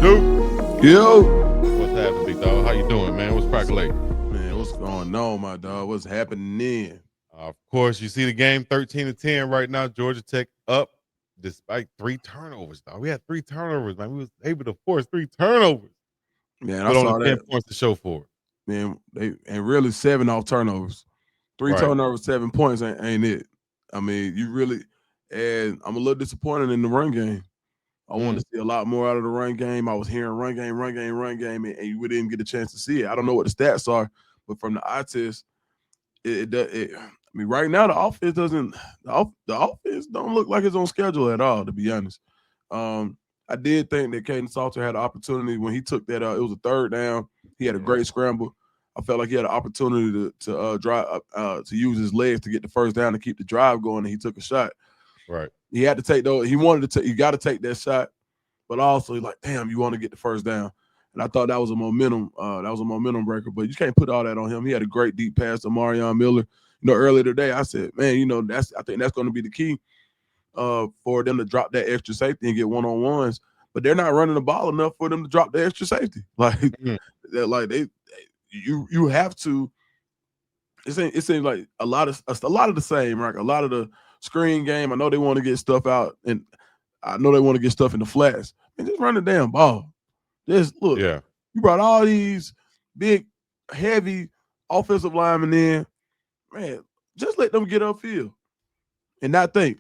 Duke, Yo, what's happening, big dog? How you doing, man? What's percolating? man, what's going on, my dog? What's happening? Of course, you see the game 13-10 right now. Georgia Tech up despite 3 turnovers, dog. We had 3 turnovers, man. We was able to force 3 turnovers Man, I with only saw 10 that. points to show for it. Man, they and really 7 off turnovers. Three Right. turnovers, 7 points ain't it. I mean, you really and I'm a little disappointed in the run game. I wanted Mm, to see a lot more out of the run game. I was hearing run game, run game, run game, and we didn't get a chance to see it. I don't know what the stats are, but from the eye test, I mean, right now the offense doesn't the offense don't look like it's on schedule at all, to be honest. Um, I did think that Kaidon Salter had an opportunity when he took that. It was a third down. He had a yeah. great scramble. I felt like he had an opportunity to drive to use his legs to get the first down to keep the drive going, and he took a shot. Right. He had to take those. He wanted to take. You got to take that shot, but also he's like, damn, you want to get the first down. And I thought that was a momentum. That was a momentum breaker. But you can't put all that on him. He had a great deep pass to Marion Miller. Earlier today, I said, man, I think that's going to be the key for them to drop that extra safety and get one-on-ones. But they're not running the ball enough for them to drop the extra safety. Mm, You have to. It seems like a lot of the same, right? A lot of the screen game. I know they want to get stuff out, and I know they want to get stuff in the flats. And just run the damn ball. Just look. yeah. You brought all these big, heavy offensive linemen in. Man, just let them get upfield and not think.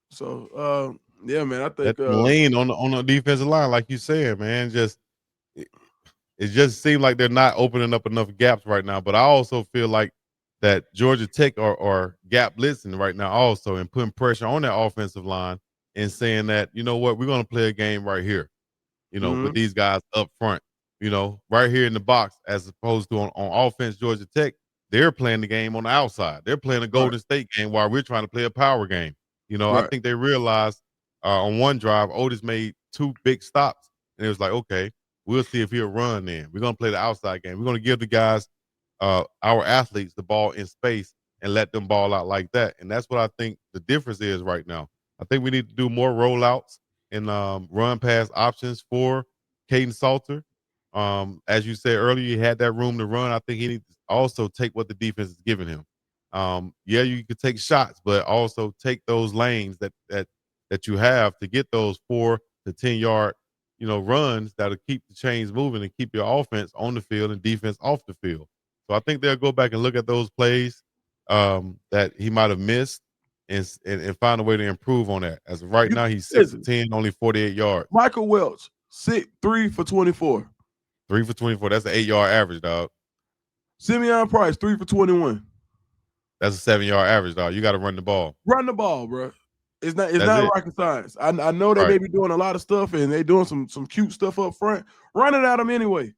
So, yeah, man, I Let think them lean on the defensive line, like you said, man. It, it just seems like they're not opening up enough gaps right now. But I also feel like that Georgia Tech are gap blitzing right now also and putting pressure on that offensive line and saying that, you know what, we're going to play a game right here, with mhm, these guys up front, right here in the box, as opposed to on offense, Georgia Tech, they're playing the game on the outside. They're playing a right, Golden State game while we're trying to play a power game. I right. think they realized on one drive, Otis made 2 big stops, and it was like, okay, we'll see if he'll run then. We're going to play the outside game. We're going to give the guys, our athletes, the ball in space and let them ball out like that. And that's what I think the difference is right now. I think we need to do more rollouts and run pass options for Kaidon Salter. As you said earlier, he had that room to run. I think he needs to also take what the defense is giving him. Yeah, you could take shots, but also take those lanes that you have to get those 4 to 10 yard, runs that'll keep the chains moving and keep your offense on the field and defense off the field. So I think they'll go back and look at those plays that he might have missed and find a way to improve on that. As of right You now, he's 6 of listen, 10, only 48 yards. Michael Welch, 3 for 24. 3 for 24. That's an 8 yard average, dog. Simeon Price, 3 for 21. That's a 7 yard average, dog. You got to run the ball. Run the ball, bro. It's That's not it. rocket science. I know they Right. may be doing a lot of stuff and they doing some cute stuff up front. Run it at them anyway.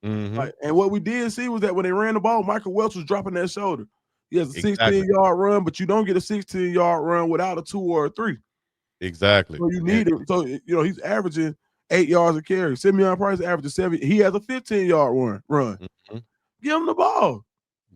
Mm-hmm. And what we did see was that when they ran the ball, Michael Welch was dropping that shoulder. He has a Exactly. 16-yard run, but you don't get a 16-yard run without a 2 or a 3. Exactly. So you And need it. So he's averaging 8 yards a carry. Simeon Price averages 7. He has a 15-yard run. mhm. Give him the ball.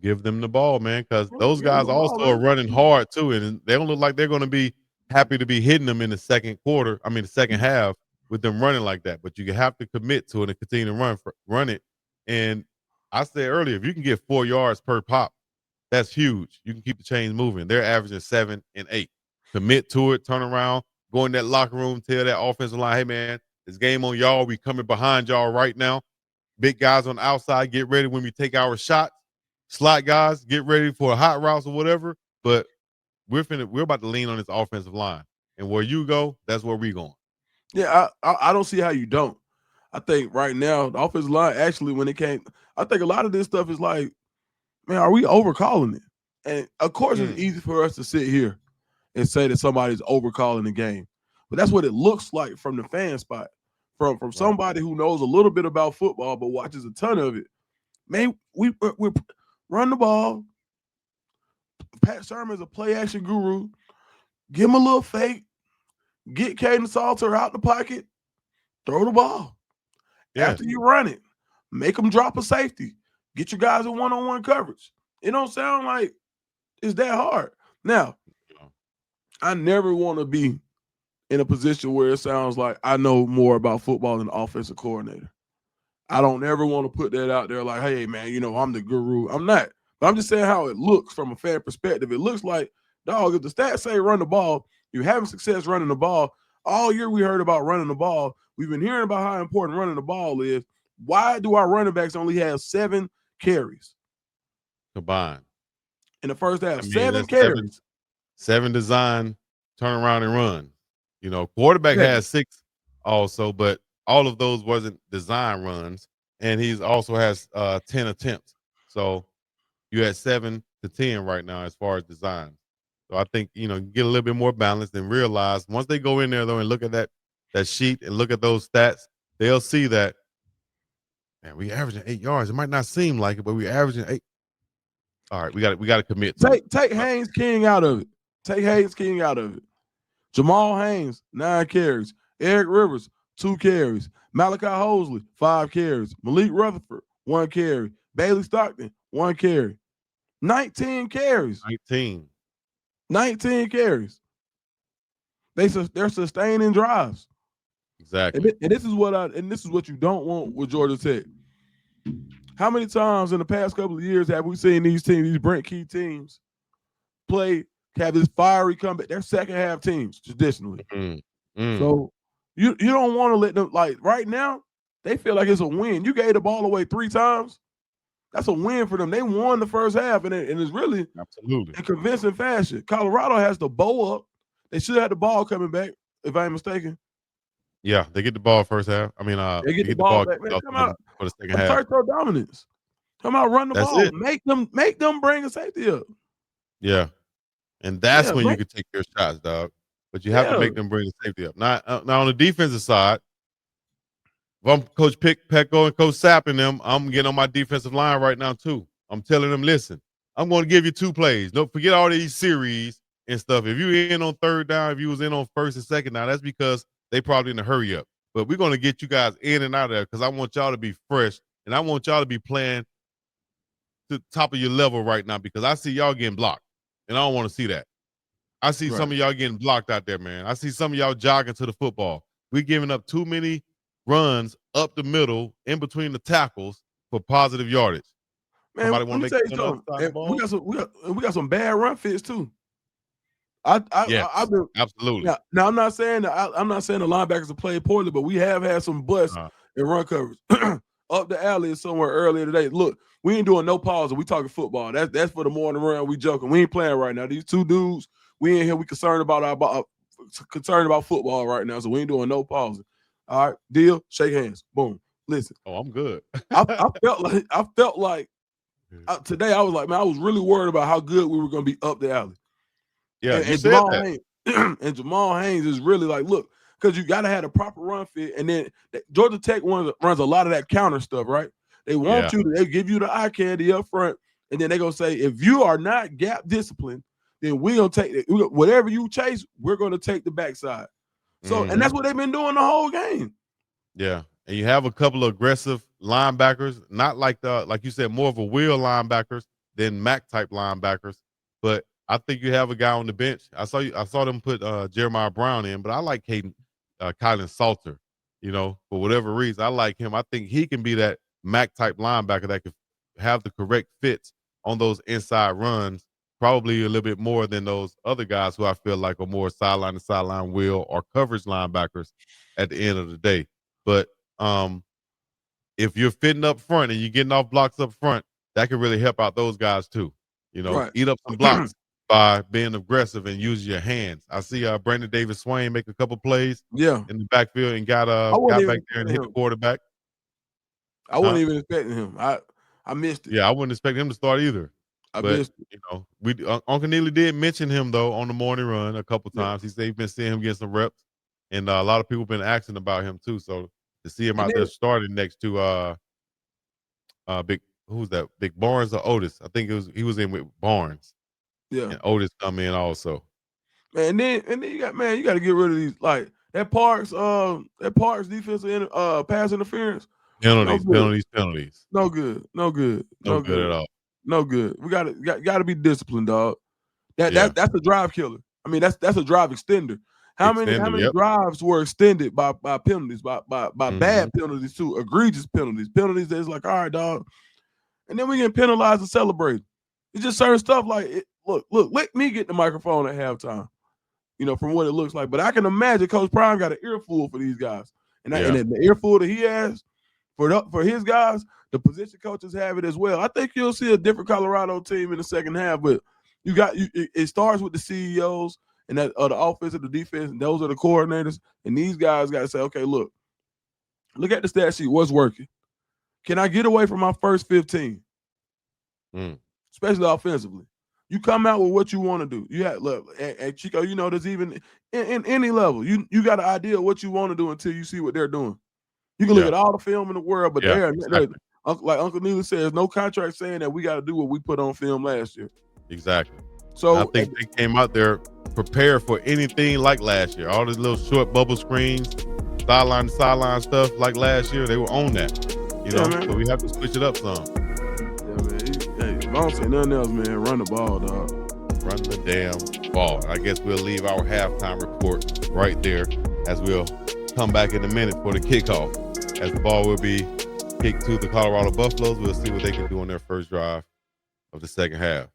Give them the ball, man, because those Give him guys the ball, also are man. running hard too, and they don't look like they're going to be happy to be hitting them in the second quarter. I mean, the second half with them running like that. But you have to commit to it and continue to run it. And I said earlier, if you can get 4 yards per pop, that's huge. You can keep the chains moving. They're averaging 7 and 8. Commit to it, turn around, go in that locker room, tell that offensive line, hey man, this game on y'all. We coming behind y'all right now. Big guys on the outside, get ready when we take our shots. Slot guys, get ready for hot routes or whatever. But we're about to lean on this offensive line. And where you go, that's where we going. Yeah, I don't see how you don't. I think right now the offensive line actually when it came, I think a lot of this stuff is like, man, are we overcalling it? And of course, it's Mm, easy for us to sit here and say that somebody's overcalling the game, but that's what it looks like from the fan spot, from right. somebody who knows a little bit about football but watches a ton of it. Man, we run the ball. Pat Sherman's a play action guru. Give him a little fake. Get Caden Salter out the pocket. Throw the ball. Yes. After you run it, make them drop a safety. Get your guys in one-on-one coverage. It don't sound like it's that hard. Now, I never want to be in a position where it sounds like I know more about football than the offensive coordinator. I don't ever want to put that out there like, hey, man, I'm the guru. I'm not. But I'm just saying how it looks from a fan perspective. It looks like, dog, if the stats say run the ball, you're having success running the ball. All year we heard about running the ball. We've been hearing about how important running the ball is. Why do our running backs only have 7 carries combined. in the first half? I mean, 7 that's carries. seven design, turn around and run. Quarterback Yeah. has 6 also, but all of those wasn't design runs, and he's also has 10 attempts. So you at 7 to 10 right now as far as design. So I think get a little bit more balanced and realize once they go in there though and look at that sheet and look at those stats, they'll see that man, we averaging 8 yards. It might not seem like it, but we averaging 8. All right, we got to commit to it. Take Haynes King out of it. Take Haynes King out of it. Jamal Haynes, 9 carries. Eric Rivers, 2 carries. Malachi Hosley, 5 carries. Malik Rutherford, 1 carry. Bailey Stockton, 1 carry. 19 carries. 19. 19 carries. They're sustaining drives. Exactly. And this is what you don't want with Georgia Tech. How many times in the past couple of years have we seen these teams, these Brent Key teams, have this fiery comeback? They're second half teams traditionally. So you don't want to let them, like right now, they feel like it's a win. You gave the ball away 3 times. That's a win for them. They won the first half, and it's really absolutely in convincing fashion. Colorado has the bow up. They should have the ball coming back, if I ain't mistaken. Yeah, they get the ball first half. I mean, they get the ball back. Man, come out for the second half. Assert their dominance. Come out, run the That's ball. It. Make them bring a safety up. Yeah, and that's when you can take your shots, dog. But you have to make them bring the safety up. Now on the defensive side, if I'm Coach Pecco and Coach Sapp and them, I'm getting on my defensive line right now too. I'm telling them, listen, I'm going to give you 2 plays. Don't forget all these series and stuff. If you in on third down, if you was in on first and second down, that's because they probably in a hurry up. But we're going to get you guys in and out of there because I want y'all to be fresh and I want y'all to be playing to the top of your level right now because I see y'all getting blocked and I don't want to see that. I see some of y'all getting blocked out there, man. I see some of y'all jogging to the football. We're giving up too many runs up the middle in between the tackles for positive yardage. Man, Somebody want to make you something. We got some bad run fits too. Yes, absolutely. Now I'm not saying that I'm not saying the linebackers have played poorly, but we have had some busts in run coverage. Up the alley somewhere earlier today. Look, we ain't doing no pause. We talking football. That's for the morning run. We joking. We ain't playing right now. These 2 dudes, we in here. We concerned about football right now. So we ain't doing no pausing. All right, deal. Shake hands. Boom. Listen. Oh, I'm good. I felt like today I was like, man, I was really worried about how good we were going to be up the alley. Yeah, and Jamal Haynes, and Jamal Haynes is really like, look, because you got to have a proper run fit. And then Georgia Tech runs a lot of that counter stuff, right? They want you to, they give you the eye candy up front. And then they're going to say, if you are not gap disciplined, then we're going to take it. Whatever you chase, we're going to take the backside. So, and that's what they've been doing the whole game. Yeah. And you have a couple of aggressive linebackers, not like you said, more of a wheel linebackers than Mac type linebackers. But I think you have a guy on the bench. I saw them put Jeremiah Brown in, but I like Kaidon Salter. For whatever reason, I like him. I think he can be that Mac type linebacker that could have the correct fits on those inside runs, probably a little bit more than those other guys who I feel like are more sideline to sideline wheel or coverage linebackers at the end of the day. But if you're fitting up front and you're getting off blocks up front, that can really help out those guys too. Eat up some blocks by being aggressive and using your hands. I see Brandon Davis Swain make a couple plays in the backfield and got back there and hit the quarterback. I wasn't even expecting him. I missed it. Yeah, I wouldn't expect him to start either. But Uncle Neely did mention him though on the morning run a couple times. He said he's been seeing him get some reps, and a lot of people been asking about him too. So to see him out there starting next to Big Barnes or Otis? I think he was in with Barnes. Yeah, and Otis come in also. Man, and then you got to get rid of these like that Parks defensive pass interference. Penalties. No good at all. No good. We got to be disciplined, dog. That's a drive killer. I mean, that's a drive extender. How many Yep. drives were extended by penalties, by Mm-hmm. bad penalties too, egregious penalties that's like, all right, dog. And then we get penalized and celebrate. It's just certain stuff like look, let me get the microphone at halftime, from what it looks like. But I can imagine Coach Prime got an earful for these guys. And the earful that he has for his guys, the position coaches have it as well. I think you'll see a different Colorado team in the second half, but it starts with the CEOs and that the offense and the defense, and those are the coordinators. And these guys got to say, okay, look at the stat sheet. What's working? Can I get away from my first 15? Especially offensively. You come out with what you want to do. You have look, and Chico, there's even in any level, you got an idea of what you want to do until you see what they're doing. You can look at all the film in the world, but exactly. like Uncle Neely says, no contract saying that we got to do what we put on film last year. Exactly. So I think they came out there prepared for anything like last year. All these little short bubble screens, sideline to sideline stuff like last year, they were on that. So we have to switch it up some. Yeah, man. If I don't say nothing else, man, run the ball, dog. Run the damn ball. I guess we'll leave our halftime report right there as we'll come back in a minute for the kickoff. As the ball will be kicked to the Colorado Buffaloes, we'll see what they can do on their first drive of the second half.